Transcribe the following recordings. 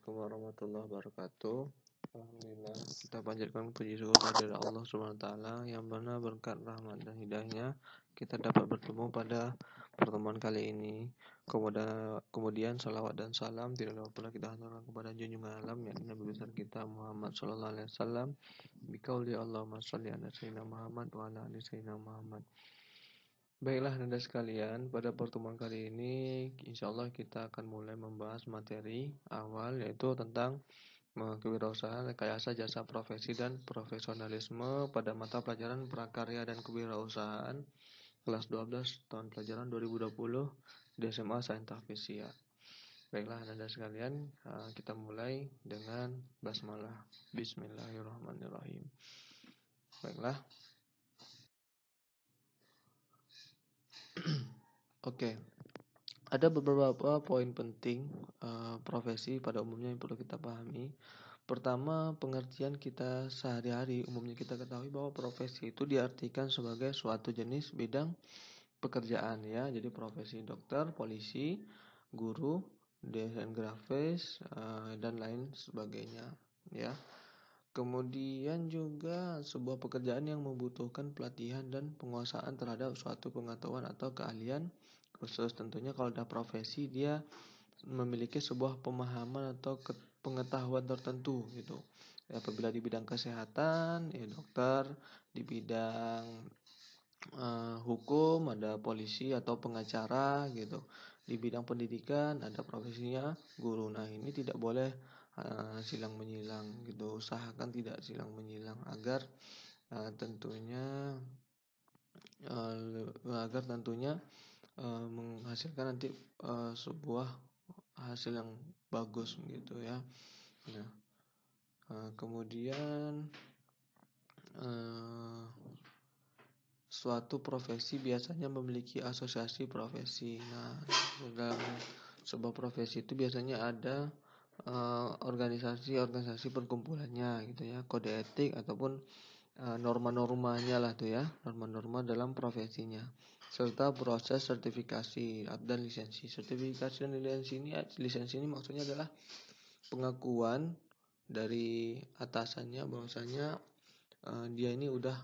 Assalamualaikum warahmatullahi wabarakatuh. Alhamdulillah, kita panjatkan puji syukur kehadirat Allah Subhanahu wa taala yang mana berkat rahmat dan hidayahnya kita dapat bertemu pada pertemuan kali ini. Kemudian salawat dan salam tidak lupa pula kita haturkan kepada junjungan alam yakni Nabi besar kita Muhammad sallallahu alaihi wasallam. Biqauli Allahumma shalli ala sayyidina Muhammad wa ala ali sayyidina Muhammad. Baiklah Anda sekalian, pada pertemuan kali ini insya Allah kita akan mulai membahas materi awal yaitu tentang kewirausahaan, rekayasa jasa profesi dan profesionalisme pada mata pelajaran prakarya dan kewirausahaan kelas 12 tahun pelajaran 2020 di SMA Sains Tafisia. Baiklah Anda sekalian, kita mulai dengan basmalah. Bismillahirrahmanirrahim. Baiklah. Oke, ada beberapa poin penting profesi pada umumnya yang perlu kita pahami. Pertama, pengertian kita sehari-hari umumnya kita ketahui bahwa profesi itu diartikan sebagai suatu jenis bidang pekerjaan ya. Jadi profesi dokter, polisi, guru, desain grafis dan lain sebagainya ya. Kemudian juga sebuah pekerjaan yang membutuhkan pelatihan dan penguasaan terhadap suatu pengetahuan atau keahlian khusus. Tentunya kalau ada profesi dia memiliki sebuah pemahaman atau pengetahuan tertentu gitu. Ya, apabila di bidang kesehatan, ya dokter, di bidang hukum ada polisi atau pengacara gitu. Di bidang pendidikan ada profesinya guru. Nah, ini tidak boleh silang menyilang gitu. Usahakan tidak silang menyilang agar tentunya menghasilkan nanti sebuah hasil yang bagus gitu ya. Nah, kemudian suatu profesi biasanya memiliki asosiasi profesi. Nah, dalam sebuah profesi itu biasanya ada organisasi perkumpulannya gitu ya, kode etik ataupun norma-normanya lah tuh ya, norma-norma dalam profesinya, serta proses sertifikasi dan lisensi. Sertifikasi dan lisensi ini maksudnya adalah pengakuan dari atasannya bahwasanya dia ini udah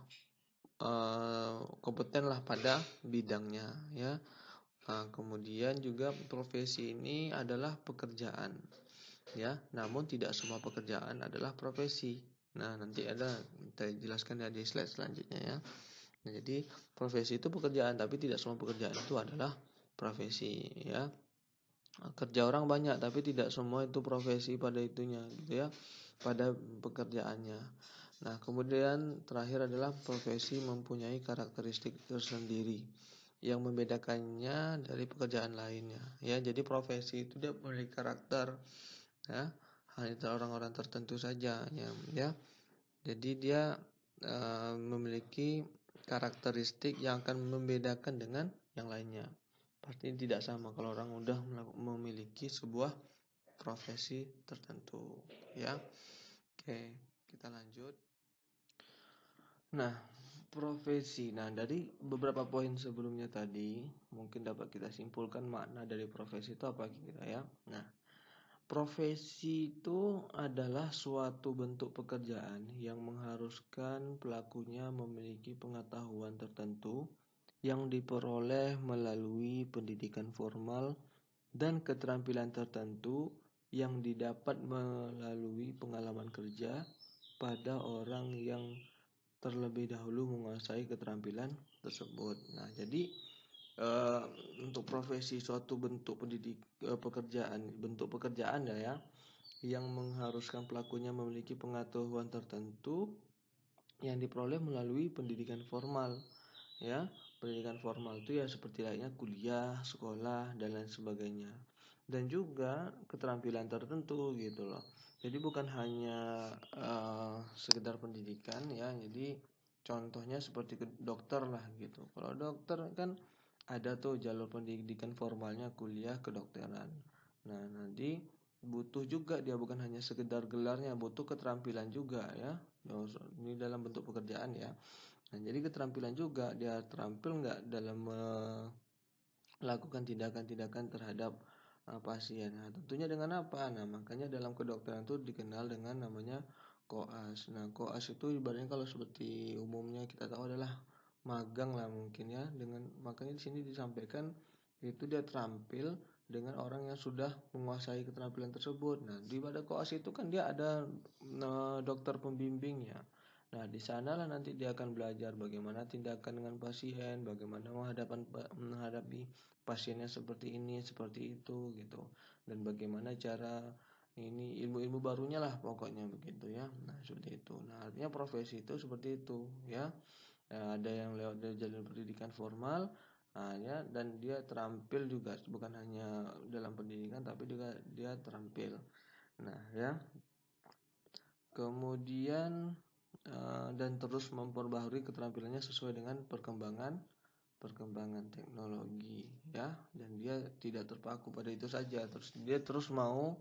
kompeten lah pada bidangnya ya. Kemudian juga profesi ini adalah pekerjaan ya, namun tidak semua pekerjaan adalah profesi. Nah, nanti kita jelaskan di slide selanjutnya ya. Nah, jadi profesi itu pekerjaan, tapi tidak semua pekerjaan itu adalah profesi ya. Kerja orang banyak, tapi tidak semua itu profesi pada itunya gitu ya, pada pekerjaannya. Nah, kemudian terakhir adalah profesi mempunyai karakteristik tersendiri yang membedakannya dari pekerjaan lainnya ya. Jadi profesi itu dia memiliki karakter ya, hanya orang-orang tertentu saja ya. Jadi dia memiliki karakteristik yang akan membedakan dengan yang lainnya. Pasti tidak sama kalau orang udah memiliki sebuah profesi tertentu ya. Oke, kita lanjut. Nah, profesi. Nah, dari beberapa poin sebelumnya tadi mungkin dapat kita simpulkan makna dari profesi itu apa kira ya. Nah, profesi itu adalah suatu bentuk pekerjaan yang mengharuskan pelakunya memiliki pengetahuan tertentu yang diperoleh melalui pendidikan formal dan keterampilan tertentu yang didapat melalui pengalaman kerja pada orang yang terlebih dahulu menguasai keterampilan tersebut. Nah, jadi untuk profesi suatu bentuk bentuk pekerjaan ya yang mengharuskan pelakunya memiliki pengetahuan tertentu yang diperoleh melalui pendidikan formal ya. Pendidikan formal itu ya seperti lainnya kuliah, sekolah dan lain sebagainya. Dan juga keterampilan tertentu gitu loh. Jadi bukan hanya sekedar pendidikan ya. Jadi contohnya seperti dokter lah gitu. Kalau dokter kan ada tuh jalur pendidikan formalnya kuliah kedokteran. Nah, nanti butuh juga dia bukan hanya sekedar gelarnya, butuh keterampilan juga ya. Ini dalam bentuk pekerjaan ya. Nah, jadi keterampilan juga dia terampil nggak dalam melakukan tindakan-tindakan terhadap pasien. Nah, tentunya dengan apa? Nah, makanya dalam kedokteran itu dikenal dengan namanya koas. Nah, koas itu ibaratnya kalau seperti umumnya kita tahu adalah magang lah mungkin ya. Dengan makanya di sini disampaikan itu dia terampil dengan orang yang sudah menguasai keterampilan tersebut. Nah, di pada koas itu kan dia ada dokter pembimbingnya. Nah, di sanalah nanti dia akan belajar bagaimana tindakan dengan pasien, bagaimana menghadapi pasiennya seperti ini, seperti itu gitu. Dan bagaimana cara ini ilmu-ilmu barunya lah pokoknya begitu ya. Nah, seperti itu. Nah, artinya profesi itu seperti itu ya. Nah, ada yang lewat dari jalur pendidikan formal, nah, ya, dan dia terampil juga bukan hanya dalam pendidikan tapi juga dia terampil. Nah, ya. Kemudian dan terus memperbaharui keterampilannya sesuai dengan perkembangan teknologi ya, dan dia tidak terpaku pada itu saja, terus dia terus mau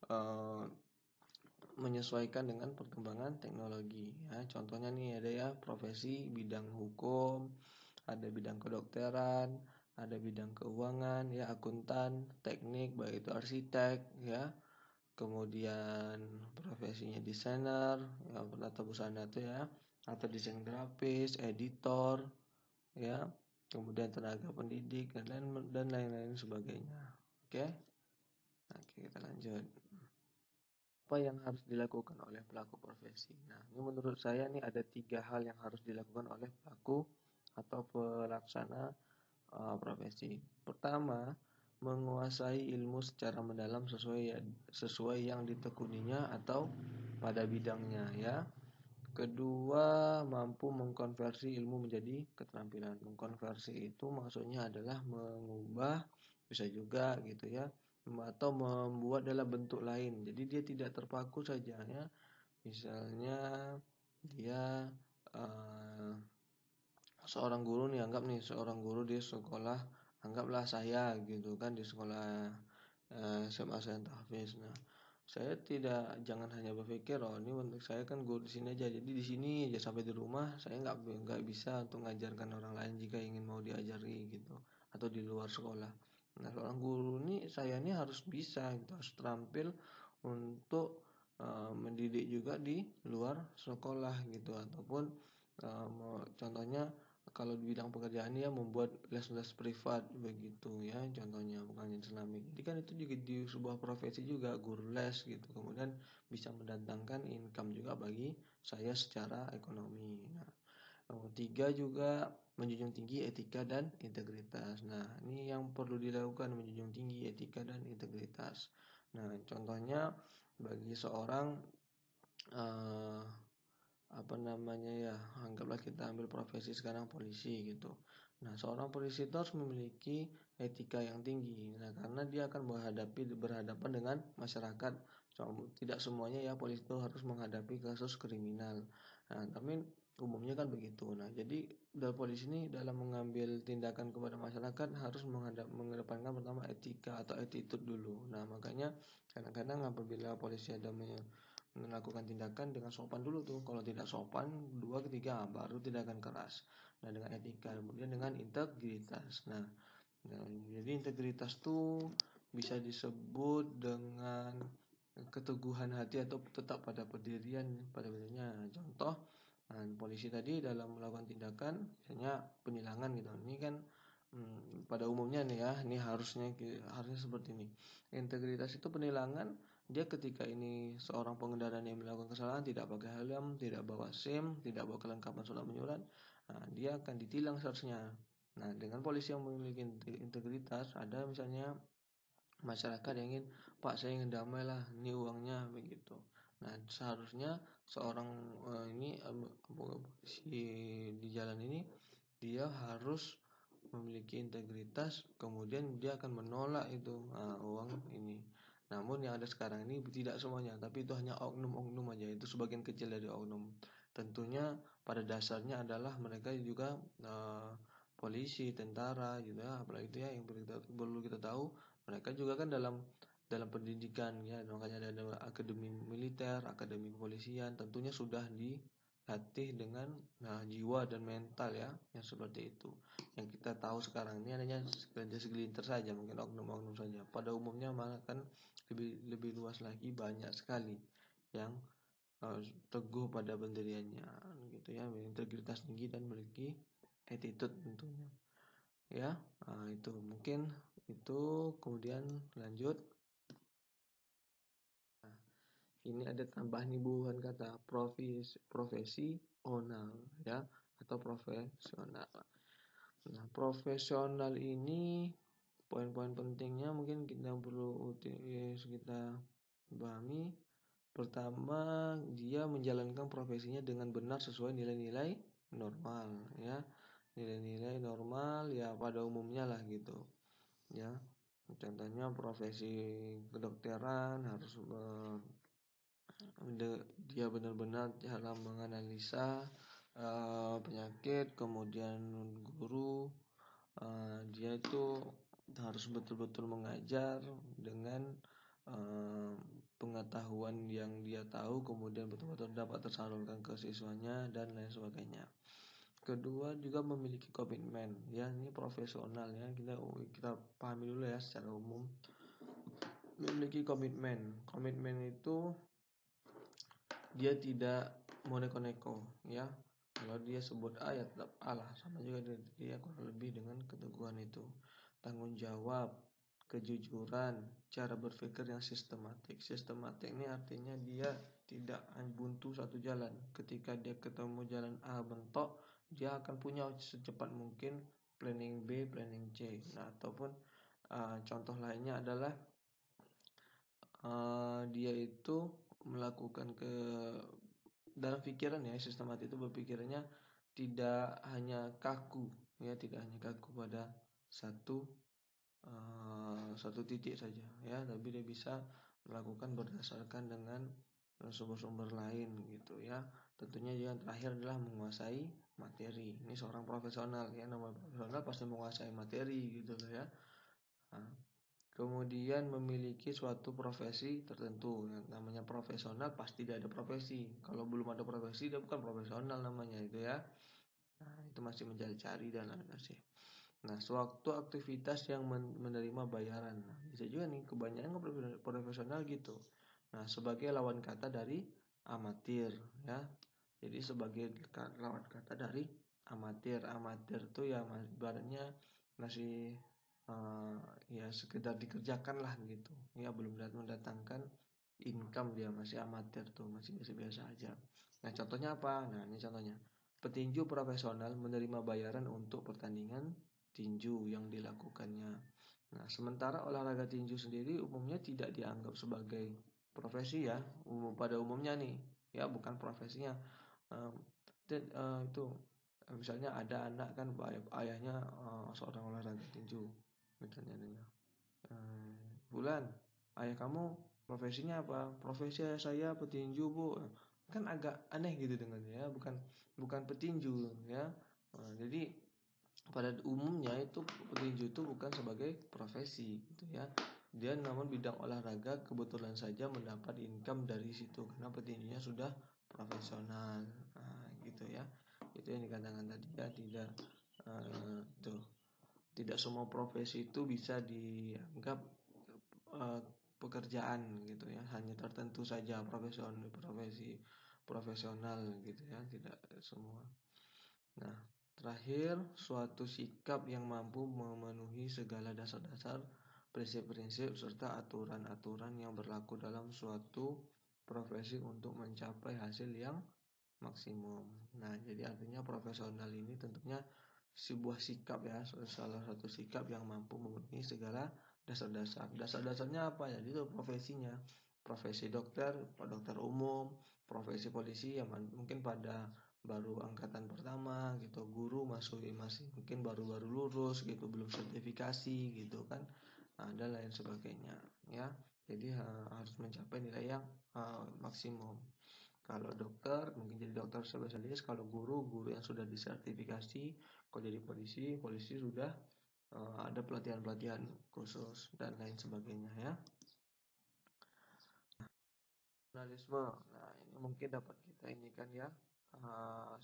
uh, menyesuaikan dengan perkembangan teknologi ya. Contohnya nih ada ya profesi bidang hukum, ada bidang kedokteran, ada bidang keuangan ya, akuntan, teknik baik itu arsitek ya, kemudian profesinya desainer ya, penata busana itu ya, atau desain grafis, editor ya, kemudian tenaga pendidik dan lain-lain sebagainya. Oke, oke kita lanjut. Apa yang harus dilakukan oleh pelaku profesi? Nah, ini menurut saya nih ada 3 hal yang harus dilakukan oleh pelaku atau pelaksana profesi. Pertama, menguasai ilmu secara mendalam sesuai yang ditekuninya atau pada bidangnya ya. Kedua, mampu mengkonversi ilmu menjadi keterampilan. Mengkonversi itu maksudnya adalah mengubah, bisa juga gitu ya, atau membuat dalam bentuk lain. Jadi dia tidak terpaku saja ya. Misalnya dia uh, seorang guru nih, anggap nih seorang guru di sekolah, anggaplah saya gitu kan di sekolah SMA Saint Hafiz. Nah, saya jangan hanya berpikir oh ini untuk saya kan guru di sini aja, jadi di sini aja sampai di rumah saya nggak bisa untuk mengajarkan orang lain jika ingin mau diajari gitu, atau di luar sekolah. Nah, seorang guru nih saya ini harus bisa gitu, harus terampil untuk mendidik juga di luar sekolah gitu, ataupun contohnya kalau di bidang pekerjaan ya membuat les-les privat begitu ya, contohnya bukan Islamik. Jadi kan itu juga di sebuah profesi juga guru les gitu. Kemudian bisa mendatangkan income juga bagi saya secara ekonomi. Nah, yang ketiga juga menjunjung tinggi etika dan integritas. Nah, ini yang perlu dilakukan, menjunjung tinggi etika dan integritas. Nah, contohnya bagi seorang eh, apa namanya ya, anggaplah kita ambil profesi sekarang polisi gitu. Nah, seorang polisi itu harus memiliki etika yang tinggi. Nah, karena dia akan berhadapan dengan masyarakat. Tidak semuanya ya polisi itu harus menghadapi kasus kriminal. Nah, tapi umumnya kan begitu. Nah, jadi dari polisi ini dalam mengambil tindakan kepada masyarakat harus mengedepankan pertama etika atau attitude dulu. Nah, makanya kadang-kadang apabila polisi ada melakukan tindakan dengan sopan dulu tuh. Kalau tidak sopan, 2, ketiga baru tindakan keras. Nah, dengan etika, kemudian dengan integritas. Nah, jadi integritas tuh bisa disebut dengan keteguhan hati atau tetap pada pendirian pada dirinya. Contoh, nah, polisi tadi dalam melakukan tindakan, misalnya penilangan gitu. Ini kan pada umumnya nih ya, ini harusnya seperti ini. Integritas itu penilangan. Dia ketika ini seorang pengendara yang melakukan kesalahan, tidak pakai helm, tidak bawa SIM, tidak bawa kelengkapan surat menyurat, nah, dia akan ditilang seharusnya. Nah, dengan polisi yang memiliki integritas, ada misalnya masyarakat yang ingin, Pak saya ingin damai lah, ini uangnya begitu. Nah, seharusnya seorang polisi di jalan ini dia harus memiliki integritas, kemudian dia akan menolak itu uang ini. Namun yang ada sekarang ini tidak semuanya, tapi itu hanya oknum-oknum aja, itu sebagian kecil dari oknum. Tentunya pada dasarnya adalah mereka juga polisi, tentara gitu ya, apalagi itu ya yang perlu kita tahu, mereka juga kan dalam pendidikan ya, makanya ada akademi militer, akademi kepolisian, tentunya sudah latih dengan jiwa dan mental ya, yang seperti itu. Yang kita tahu sekarang ini hanya segelintir saja, mungkin oknum-oknum saja. Pada umumnya malah kan lebih luas lagi, banyak sekali yang teguh pada pendiriannya gitu ya, integritas tinggi dan memiliki attitude tentunya. Ya, itu mungkin itu. Kemudian lanjut. Ini ada tambahan bukan kata profesional ya, atau profesional. Nah, profesional ini poin-poin pentingnya mungkin kita perlu kita pahami. Pertama, dia menjalankan profesinya dengan benar sesuai nilai-nilai normal ya. Nilai-nilai normal ya pada umumnya lah gitu. Ya. Contohnya profesi kedokteran harus dia benar-benar dalam menganalisa penyakit. Kemudian guru, dia itu harus betul-betul mengajar dengan pengetahuan yang dia tahu, kemudian betul-betul dapat tersalurkan ke siswanya dan lain sebagainya. Kedua, juga memiliki komitmen ya, ini profesional ya, kita pahami dulu ya secara umum. Memiliki komitmen itu dia tidak mau neko-neko ya. Kalau dia sebut A ya tetap A lah, sama juga dia kurang lebih dengan keteguhan itu. Tanggung jawab, kejujuran, cara berpikir yang sistematik. Sistematik ini artinya dia tidak buntu satu jalan. Ketika dia ketemu jalan A bentok, dia akan punya secepat mungkin planning B, planning C. Nah, ataupun contoh lainnya adalah dia itu melakukan dalam pikiran ya, sistematis itu berpikirnya tidak hanya kaku ya, tidak hanya kaku pada satu titik saja ya, tapi dia bisa melakukan berdasarkan dengan sumber-sumber lain gitu ya. Tentunya yang terakhir adalah menguasai materi. Ini seorang profesional ya, nama profesional pasti menguasai materi gitu ya. Nah, kemudian memiliki suatu profesi tertentu. Yang namanya profesional pasti dia ada profesi. Kalau belum ada profesi dia bukan profesional namanya itu ya. Nah, itu masih mencari-cari dan masih. Nah, suatu aktivitas yang menerima bayaran. Nah, bisa juga nih kebanyakan profesional gitu. Nah, sebagai lawan kata dari amatir ya. Jadi sebagai lawan kata dari amatir. Amatir tuh ya ibaratnya masih ya sekedar dikerjakan lah gitu ya, belum mendatangkan income, dia masih amatir tuh, masih biasa-biasa aja. Nah, contohnya apa? Nah, ini contohnya, petinju profesional menerima bayaran untuk pertandingan tinju yang dilakukannya. Nah, sementara olahraga tinju sendiri umumnya tidak dianggap sebagai profesi ya, pada umumnya nih ya, bukan profesinya. Itu misalnya ada anak kan, ayahnya seorang olahraga tinju. Misalnya Bulan, ayah kamu profesinya apa? Profesi saya petinju bu. Kan agak aneh gitu dengannya ya, bukan petinju ya. Jadi pada umumnya itu petinju itu bukan sebagai profesi gitu ya. Dia namun bidang olahraga kebetulan saja mendapat income dari situ karena petinjunya sudah profesional. Nah, gitu ya. Itu yang dikatakan tadi ya, tuh tidak semua profesi itu bisa dianggap pekerjaan gitu ya, hanya tertentu saja profesi profesional gitu ya, tidak semua. Nah, terakhir, suatu sikap yang mampu memenuhi segala dasar-dasar, prinsip-prinsip serta aturan-aturan yang berlaku dalam suatu profesi untuk mencapai hasil yang maksimum. Nah, jadi artinya profesional ini tentunya sebuah sikap ya, salah satu sikap yang mampu memenuhi segala dasar-dasar. Dasar-dasarnya apa ya? Itu profesinya. Profesi dokter, dokter umum, profesi polisi yang mungkin pada baru angkatan pertama gitu, guru masih mungkin baru-baru lulus gitu, belum sertifikasi gitu kan. Nah, dan lain sebagainya ya. Jadi harus mencapai nilai yang maksimum. Kalau dokter mungkin jadi dokter spesialis, kalau guru yang sudah disertifikasi, kalau jadi polisi sudah ada pelatihan-pelatihan khusus dan lain sebagainya ya. Jurnalisme, nah ini mungkin dapat kita ini kan ya,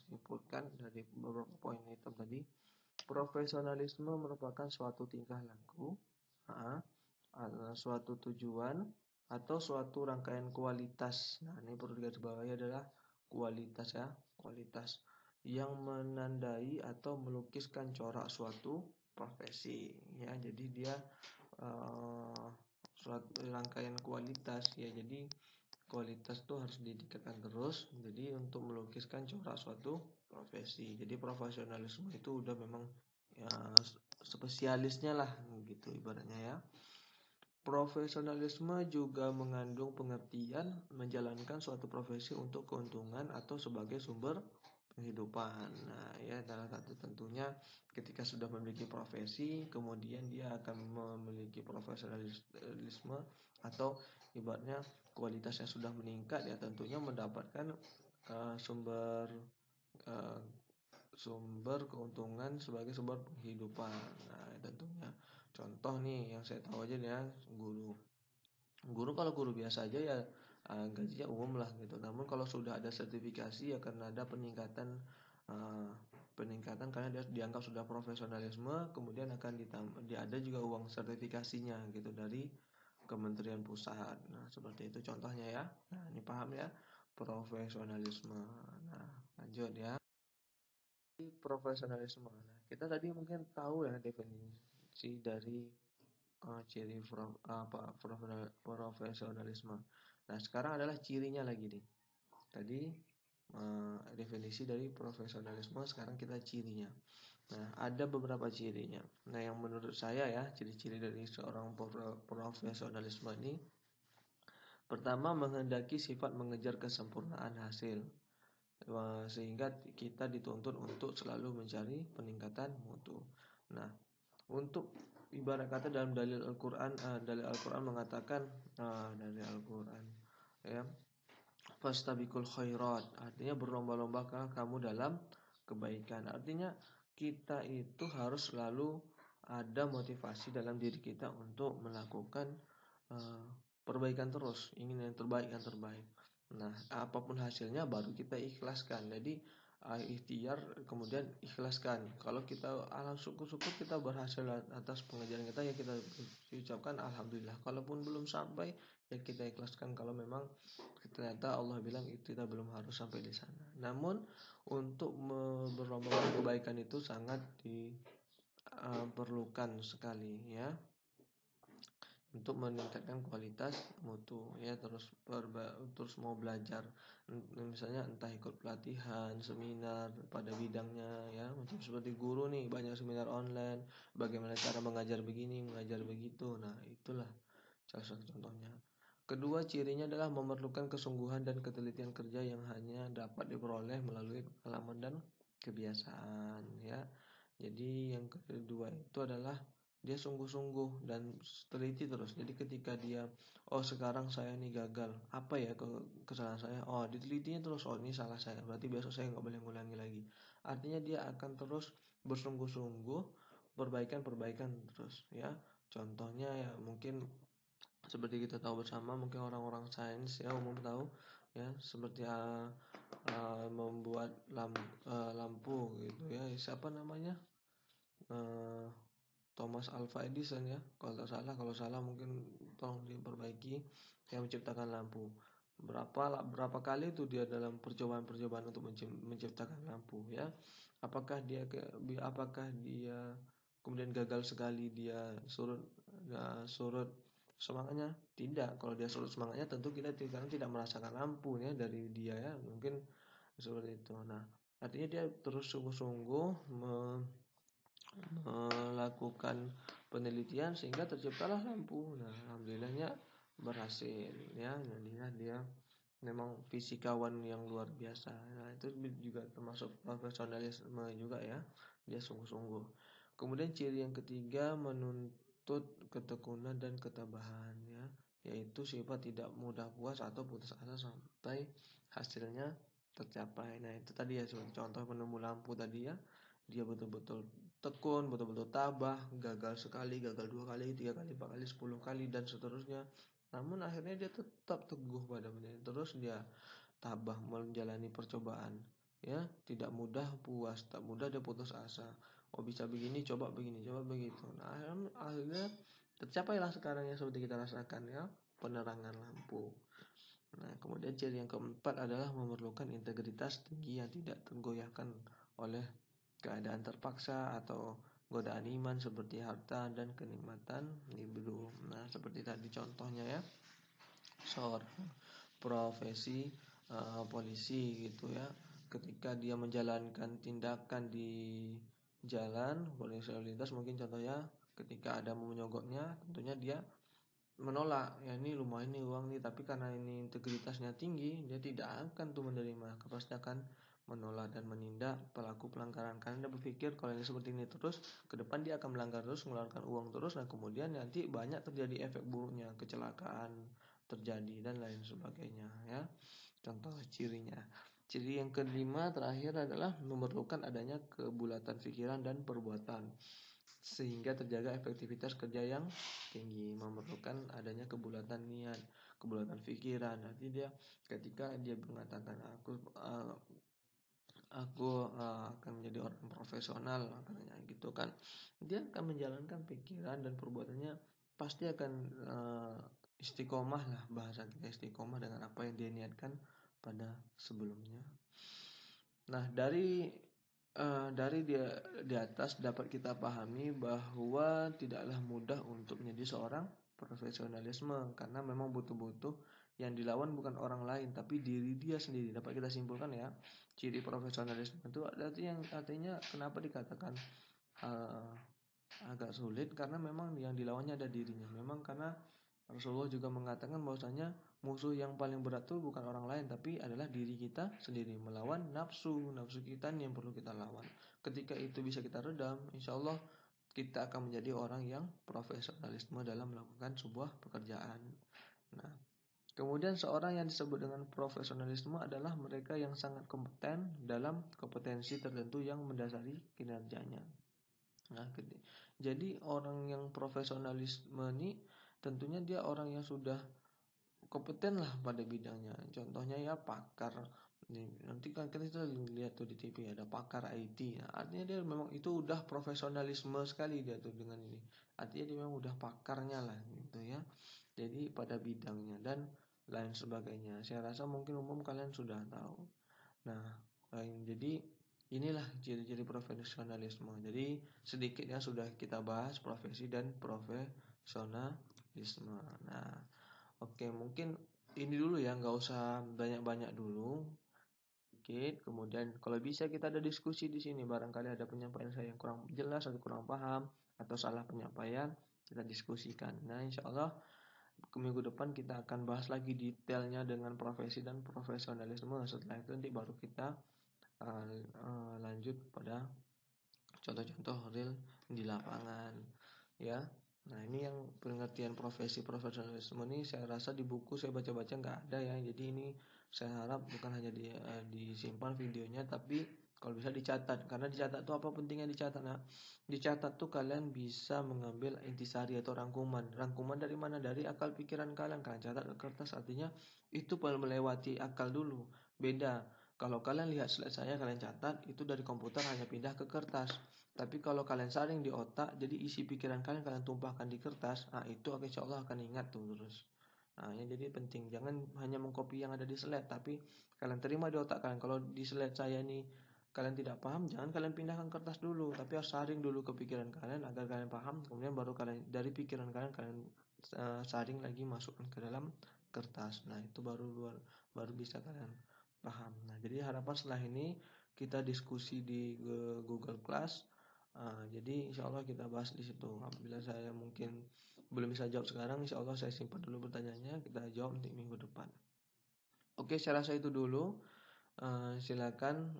simpulkan dari beberapa poin itu tadi, profesionalisme merupakan suatu tingkah laku, suatu tujuan atau suatu rangkaian kualitas. Nah, ini perlu digarisbawahi adalah kualitas ya, kualitas yang menandai atau melukiskan corak suatu profesi ya. Jadi dia suatu rangkaian kualitas ya. Jadi kualitas tuh harus ditingkatkan terus. Jadi untuk melukiskan corak suatu profesi. Jadi profesionalisme itu udah memang ya spesialisnya lah gitu ibaratnya ya. Profesionalisme juga mengandung pengertian menjalankan suatu profesi untuk keuntungan atau sebagai sumber penghidupan. Nah, ya salah satu tentunya ketika sudah memiliki profesi, kemudian dia akan memiliki profesionalisme atau ibaratnya kualitasnya sudah meningkat ya tentunya mendapatkan sumber uh, sumber keuntungan sebagai sumber penghidupan. Nah, tentunya contoh nih yang saya tahu aja nih ya, guru. Guru kalau guru biasa aja ya gajinya umum lah gitu. Namun kalau sudah ada sertifikasi akan ada peningkatan uh, peningkatan karena dia dianggap sudah profesionalisme, kemudian akan ditambah dia ada juga uang sertifikasinya gitu dari Kementerian Pusat. Nah, seperti itu contohnya ya. Nah, ini paham ya profesionalisme. Nah, lanjut ya. Profesionalisme. Nah, kita tadi mungkin tahu ya definisi dari ciri profesionalisme. Nah, sekarang adalah cirinya lagi nih. Tadi definisi dari profesionalisme, sekarang kita cirinya. Nah, ada beberapa cirinya. Nah, yang menurut saya ya, ciri-ciri dari seorang profesionalisme ini, pertama menghendaki sifat mengejar kesempurnaan hasil. Sehingga kita dituntut untuk selalu mencari peningkatan mutu. Nah, untuk ibarat kata dalam dalil Al-Qur'an mengatakan dari Al-Qur'an ya, fastabiqul khairat, artinya berlomba-lomba kamu dalam kebaikan. Artinya kita itu harus selalu ada motivasi dalam diri kita untuk melakukan uh, perbaikan terus, ingin yang terbaik yang terbaik. Nah, apapun hasilnya baru kita ikhlaskan. Jadi ikhtiar kemudian ikhlaskan. Kalau kita syukur-syukur kita berhasil atas pengajaran kita ya kita ucapkan alhamdulillah. Kalaupun belum sampai ya kita ikhlaskan kalau memang ternyata Allah bilang itu kita belum harus sampai di sana. Namun untuk berlomba-lomba kebaikan itu sangat diperlukan sekali ya untuk meningkatkan kualitas mutu ya terus mau belajar misalnya entah ikut pelatihan seminar pada bidangnya ya macam seperti guru nih banyak seminar online bagaimana cara mengajar begini mengajar begitu. Nah itulah salah satu contohnya. Kedua cirinya adalah memerlukan kesungguhan dan ketelitian kerja yang hanya dapat diperoleh melalui pengalaman dan kebiasaan ya. Jadi yang kedua itu adalah dia sungguh-sungguh dan teliti terus. Jadi ketika dia sekarang saya ini gagal, apa ya kesalahan saya? Oh, ditelitinya terus. Oh, ini salah saya. Berarti besok saya nggak boleh ngulangi lagi. Artinya dia akan terus bersungguh-sungguh perbaikan-perbaikan terus ya. Contohnya ya mungkin seperti kita tahu bersama mungkin orang-orang sains ya umum tahu ya seperti membuat lampu gitu ya siapa namanya uh, Thomas Alva Edison ya kalau salah mungkin tolong diperbaiki yang menciptakan lampu berapa kali itu dia dalam percobaan-percobaan untuk menciptakan lampu ya apakah dia kemudian gagal sekali dia surut semangatnya tidak kalau dia surut semangatnya tentu kita tidak merasakan lampu ya dari dia ya mungkin seperti itu. Nah artinya dia terus sungguh-sungguh melakukan penelitian sehingga terciptalah lampu. Nah, alhamdulillahnya berhasil ya. Jadinya dia memang fisikawan yang luar biasa. Nah, itu juga termasuk profesionalisme juga ya. Dia sungguh-sungguh. Kemudian ciri yang ketiga menuntut ketekunan dan ketabahan ya, yaitu sifat tidak mudah puas atau putus asa sampai hasilnya tercapai. Nah, itu tadi ya seperti contoh penemu lampu tadi ya. Dia betul-betul tekun, betul-betul tabah, gagal sekali, gagal 2 kali, 3 kali, 4 kali, 10 kali dan seterusnya. Namun akhirnya dia tetap teguh pada menjadi terus dia tabah menjalani percobaan. ya, tidak mudah puas, tak mudah dia putus asa. Oh bisa begini, coba begini, coba begitu. Nah akhirnya tercapailah sekarang yang seperti kita rasakan ya, penerangan lampu. Nah kemudian ciri yang keempat adalah memerlukan integritas tinggi yang tidak tergoyahkan oleh keadaan terpaksa atau godaan iman seperti harta dan kenikmatan hidup. Nah seperti tadi contohnya ya, seorang profesi polisi gitu ya, ketika dia menjalankan tindakan di jalan polisi lalu lintas, mungkin contohnya ketika ada mau menyogoknya, tentunya dia menolak, ya ini lumayan nih uang nih, tapi karena ini integritasnya tinggi, dia tidak akan tuh menerima, pasti akan menolak dan menindak pelaku pelanggaran, karena dia berpikir kalau ini seperti ini terus ke depan dia akan melanggar terus, mengeluarkan uang terus, dan kemudian nanti banyak terjadi efek buruknya, kecelakaan terjadi dan lain sebagainya ya. Contoh cirinya. Ciri yang kelima terakhir adalah memerlukan adanya kebulatan pikiran dan perbuatan sehingga terjaga efektivitas kerja yang tinggi, memerlukan adanya kebulatan niat, kebulatan pikiran. Nanti dia ketika dia mengatakan aku akan menjadi orang profesional katanya gitu kan, dia akan menjalankan pikiran dan perbuatannya pasti akan istiqomah lah, bahasa kita istiqomah dengan apa yang dia niatkan pada sebelumnya. Nah dari dia di atas dapat kita pahami bahwa tidaklah mudah untuk menjadi seorang profesionalisme, karena memang butuh-butuh yang dilawan bukan orang lain tapi diri dia sendiri. Dapat kita simpulkan ya, ciri profesionalisme itu artinya kenapa dikatakan uh, agak sulit, karena memang yang dilawannya ada dirinya. Memang karena Rasulullah juga mengatakan bahwasanya musuh yang paling berat itu bukan orang lain tapi adalah diri kita sendiri, melawan nafsu kita yang perlu kita lawan. Ketika itu bisa kita redam, insya Allah kita akan menjadi orang yang profesionalisme dalam melakukan sebuah pekerjaan. Nah, kemudian seorang yang disebut dengan profesionalisme adalah mereka yang sangat kompeten dalam kompetensi tertentu yang mendasari kinerjanya. Nah, jadi orang yang profesionalisme ini tentunya dia orang yang sudah kompeten lah pada bidangnya. Contohnya ya pakar. Nanti kan kita lihat tuh di TV ada pakar IT. Nah, artinya dia memang itu udah profesionalisme sekali dia tuh dengan ini. Artinya dia memang udah pakarnya lah gitu ya. Jadi pada bidangnya dan lain sebagainya. Saya rasa mungkin umum kalian sudah tahu. Nah, jadi inilah ciri-ciri profesionalisme. Jadi sedikitnya sudah kita bahas profesi dan profesionalisme. Nah, oke, mungkin ini dulu ya, nggak usah banyak-banyak dulu. Oke, kemudian kalau bisa kita ada diskusi di sini. Barangkali ada penyampaian saya yang kurang jelas atau kurang paham atau salah penyampaian, kita diskusikan. Nah, insya Allah ke minggu depan kita akan bahas lagi detailnya dengan profesi dan profesionalisme. Setelah itu nanti baru kita lanjut pada contoh-contoh real di lapangan ya. Nah ini yang pengertian profesi profesionalisme ini saya rasa di buku saya baca-baca nggak ada ya. Jadi ini saya harap bukan hanya disimpan videonya, tapi kalau bisa dicatat, karena dicatat tuh apa pentingnya dicatat. Nah dicatat tuh kalian bisa mengambil intisari atau rangkuman dari mana, dari akal pikiran kalian catat ke kertas, artinya itu melewati akal dulu. Beda kalau kalian lihat slide saya, kalian catat, itu dari komputer hanya pindah ke kertas. Tapi kalau kalian saring di otak, jadi isi pikiran kalian tumpahkan di kertas, nah itu insya Allah akan ingat tuh terus. Nah, ini jadi penting, jangan hanya mengcopy yang ada di slide, tapi kalian terima di otak kalian. Kalau di slide saya ini kalian tidak paham, jangan kalian pindahkan kertas dulu, tapi harus saring dulu ke pikiran kalian agar kalian paham, kemudian baru kalian dari pikiran kalian saring lagi masukkan ke dalam kertas. Nah, itu baru bisa kalian paham. Nah, jadi harapan setelah ini kita diskusi di Google Class. Jadi insya Allah kita bahas di situ. Apabila saya mungkin belum bisa jawab sekarang, insya Allah saya simpan dulu pertanyaannya, kita jawab nanti minggu depan. Oke, saya rasa itu dulu. Silakan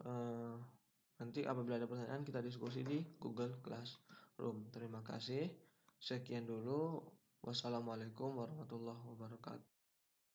nanti apabila ada pertanyaan kita diskusi di Google Classroom. Terima kasih. Sekian dulu. Wassalamualaikum warahmatullahi wabarakatuh.